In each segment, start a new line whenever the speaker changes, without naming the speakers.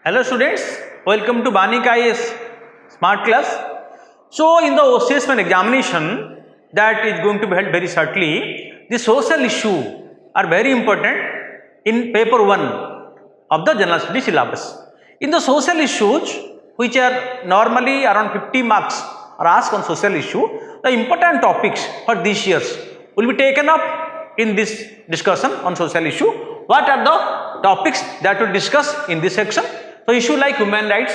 Hello students, welcome to Banik IS Smart Class. So in the OCS examination that is going to be held very shortly, the social issue are very important in paper 1 of the general studies syllabus. In the social issues, which are normally around 50 marks are asked on social issue, the important topics for these years will be taken up in this discussion on social issue. What are the topics that we discuss in this section? So issue like human rights.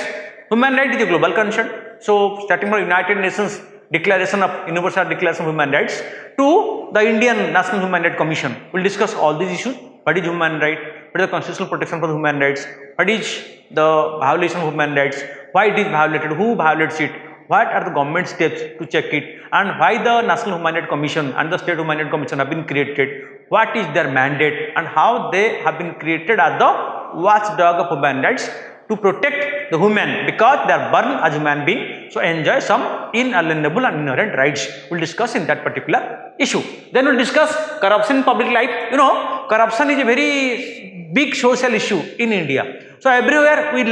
Human rights is a global concern. So starting from United Nations Declaration of Universal Declaration of Human Rights to the Indian National Human Rights Commission, we'll discuss all these issues. What is human right? What is the constitutional protection for human rights? What is the violation of human rights? Why it is violated? Who violates it? What are the government steps to check it? And why the National Human Rights Commission and the State Human Rights Commission have been created? What is their mandate and how they have been created as the watchdog of human rights to protect the human, because they are born as human beings, so enjoy some inalienable and inherent rights. We'll discuss in that particular issue. Then we'll discuss corruption in public life. You know, corruption is a very big social issue in India. So everywhere we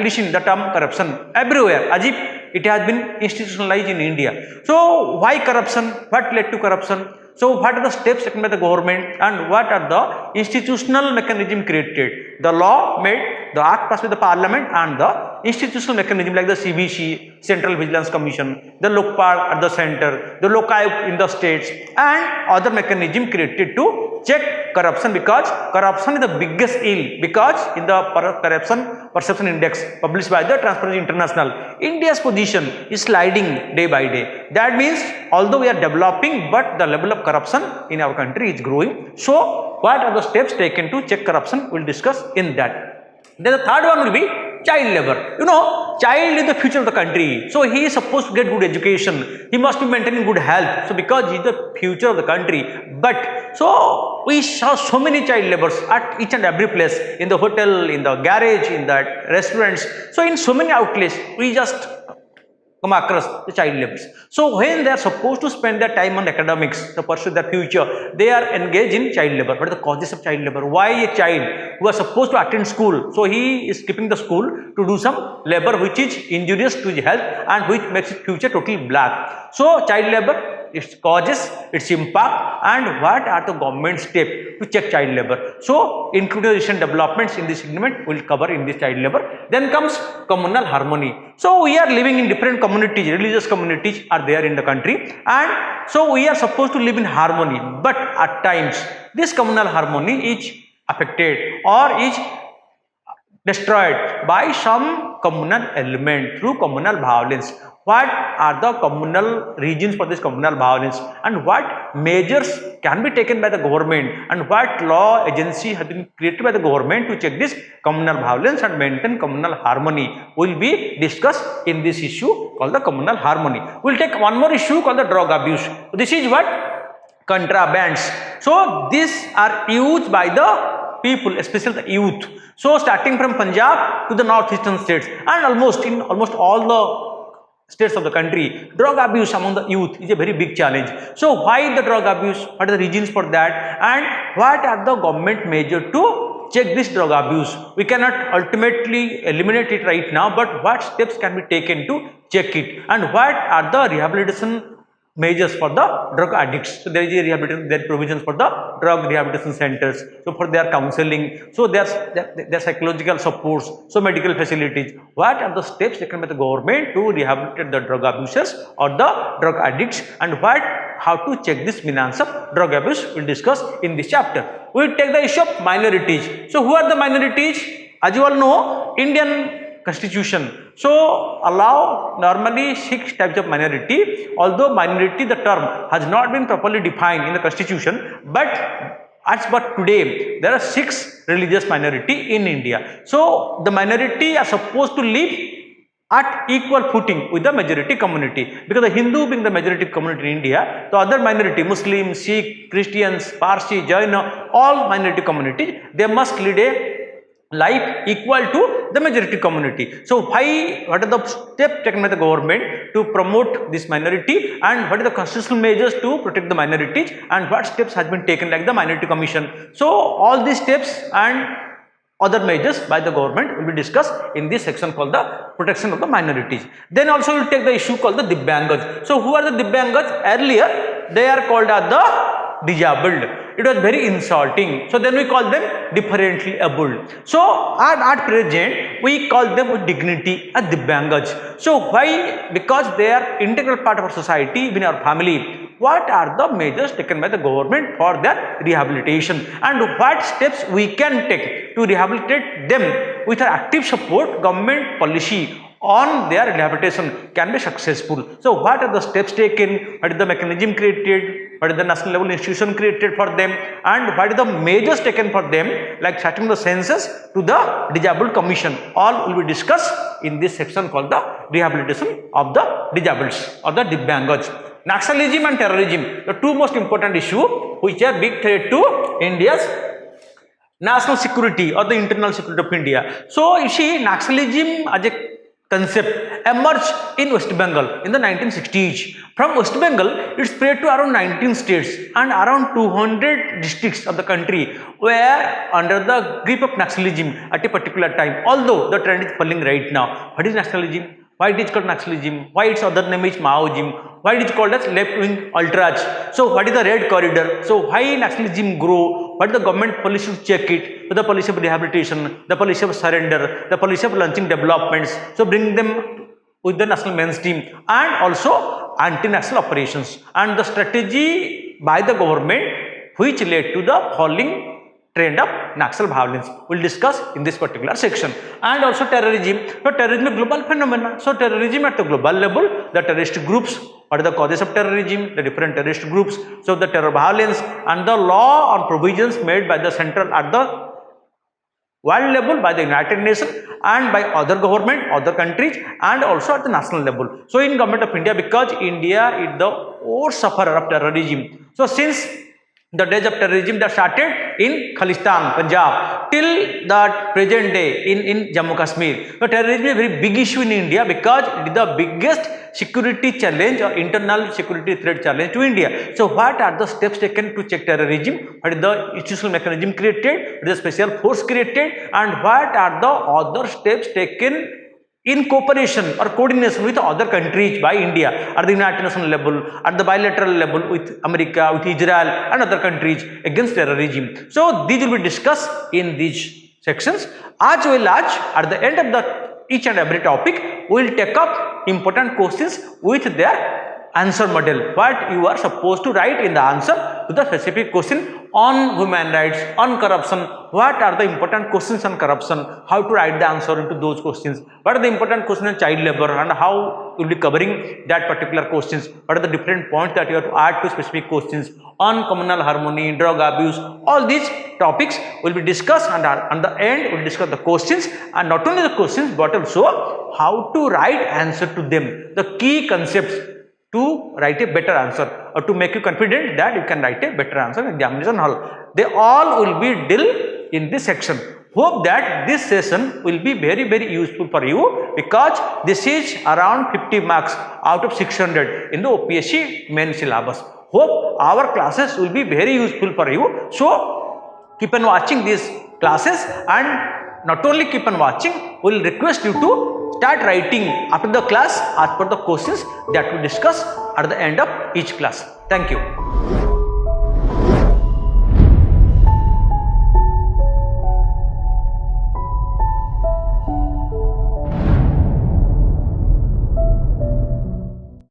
listen the term corruption, everywhere, as if it has been institutionalized in India. So why corruption? What led to corruption? So what are the steps taken by the government and what are the institutional mechanism created? The law made, the act passed by the parliament, and the institutional mechanism like the CVC, Central Vigilance Commission, the Lokpal at the center, the Lokayuk in the states, and other mechanism created to check corruption, because corruption is the biggest ill. Because in the corruption perception index published by the Transparency International, India's position is sliding day by day. That means although we are developing, but the level of corruption in our country is growing. So what are the steps taken to check corruption? We'll discuss in that. Then the third one will be child labor. You know, child is the future of the country. So he is supposed to get good education. He must be maintaining good health. So because he is the future of the country. But so we saw so many child laborers at each and every place, in the hotel, in the garage, in the restaurants. So in so many outlets, we just come across the child laborers. So when they are supposed to spend their time on academics to pursue their future, they are engaged in child labor. What are the causes of child labor? Why a child who is supposed to attend school, so he is skipping the school to do some labor which is injurious to his health and which makes his future totally black. So child labor, its causes, its impact, and what are the government steps to check child labor. So including recent developments in this segment we will cover in this child labor. Then comes communal harmony. So we are living in different communities, religious communities are there in the country, and so we are supposed to live in harmony, but at times this communal harmony is affected or is destroyed by some communal element through communal violence. What are the communal reasons for this communal violence, and what measures can be taken by the government, and what law agency has been created by the government to check this communal violence and maintain communal harmony will be discussed in this issue called the communal harmony. We will take one more issue called the drug abuse. This is what? Contrabands. So these are used by the people, especially the youth. So starting from Punjab to the northeastern states and almost all the states of the country, drug abuse among the youth is a very big challenge. So why the drug abuse? What are the reasons for that? And what are the government measures to check this drug abuse? We cannot ultimately eliminate it right now, but what steps can be taken to check it? And what are the rehabilitation measures for the drug addicts? So there is a rehabilitation, there are provisions for the drug rehabilitation centers, so for their counseling, so their psychological supports, so medical facilities. What are the steps taken by the government to rehabilitate the drug abusers or the drug addicts, and how to check this menace of drug abuse we'll discuss in this chapter. We'll take the issue of minorities. So who are the minorities? As you all know, Indian Constitution so allow normally 6 types of minority. Although minority, the term has not been properly defined in the Constitution, but as but today there are 6 religious minority in India. So the minority are supposed to live at equal footing with the majority community, because the Hindu being the majority community in India, the other minority, Muslim, Sikh, Christians, Parsi, Jaina, all minority communities, they must lead a life equal to the majority community. So what are the steps taken by the government to promote this minority, and what are the constitutional measures to protect the minorities, and what steps has been taken like the minority commission? So all these steps and other measures by the government will be discussed in this section called the protection of the minorities. Then also we will take the issue called the Divyangas. So who are the Divyangas? Earlier they are called as the disabled. It was very insulting. So then we call them differently abled. So at present we call them with dignity as Divyangas. So why? Because they are integral part of our society, even our family. What are the measures taken by the government for their rehabilitation, and what steps we can take to rehabilitate them with our active support? Government policy on their rehabilitation can be successful. So what are the steps taken? What is the mechanism created? What is the national level institution created for them? And what is the measures taken for them, like starting the census to the disabled commission? All will be discussed in this section called the rehabilitation of the disabled or the Divyangas. Nationalism and terrorism, the two most important issues which are big threat to India's national security or the internal security of India. So you see, nationalism as a concept emerged in West Bengal in the 1960s. From West Bengal, it spread to around 19 states and around 200 districts of the country were under the grip of nationalism at a particular time. Although the trend is falling right now. What is nationalism? Why it is called nationalism? Why its other name is Maoism? Why it is called as left-wing ultrage? So what is the red corridor? So why nationalism grow? What is the government policy to check it? So the policy of rehabilitation, the policy of surrender, the policy of launching developments. So bring them with the national mainstream, and also anti-national operations, and the strategy by the government which led to the falling trend of national violence. We will discuss in this particular section. And also terrorism. So terrorism is a global phenomenon. So terrorism at the global level, the terrorist groups, what are the causes of terrorism, the different terrorist groups, so the terror violence, and the law or provisions made by the central at the world level by the United Nations and by other government, other countries, and also at the national level. So in government of India, because India is the worst sufferer of terrorism. So since the days of terrorism that started in Khalistan, Punjab, till the present day in Jammu Kashmir. So terrorism is a very big issue in India because it is the biggest security challenge or internal security threat challenge to India. So what are the steps taken to check terrorism? What is the institutional mechanism created? What is the special force created? And what are the other steps taken in cooperation or coordination with other countries by India at the United Nations level, at the bilateral level with America, with Israel and other countries against terrorism. So these will be discussed in these sections, as well as at the end of each and every topic we will take up important questions with their answer model. What you are supposed to write in the answer to the specific question on human rights, on corruption. What are the important questions on corruption? How to write the answer into those questions? What are the important questions on child labor, and how you will be covering that particular questions? What are the different points that you have to add to specific questions on communal harmony, drug abuse? All these topics will be discussed, and at the end we will discuss the questions, and not only the questions but also how to write answer to them, the key concepts to write a better answer, or to make you confident that you can write a better answer in examination hall. They all will be dealt in this section. Hope that this session will be very useful for you, because this is around 50 marks out of 600 in the OPSC main syllabus. Hope our classes will be very useful for you. So keep on watching these classes, and not only keep on watching, we will request you to start writing after the class as per the questions that we discuss at the end of each class. Thank you.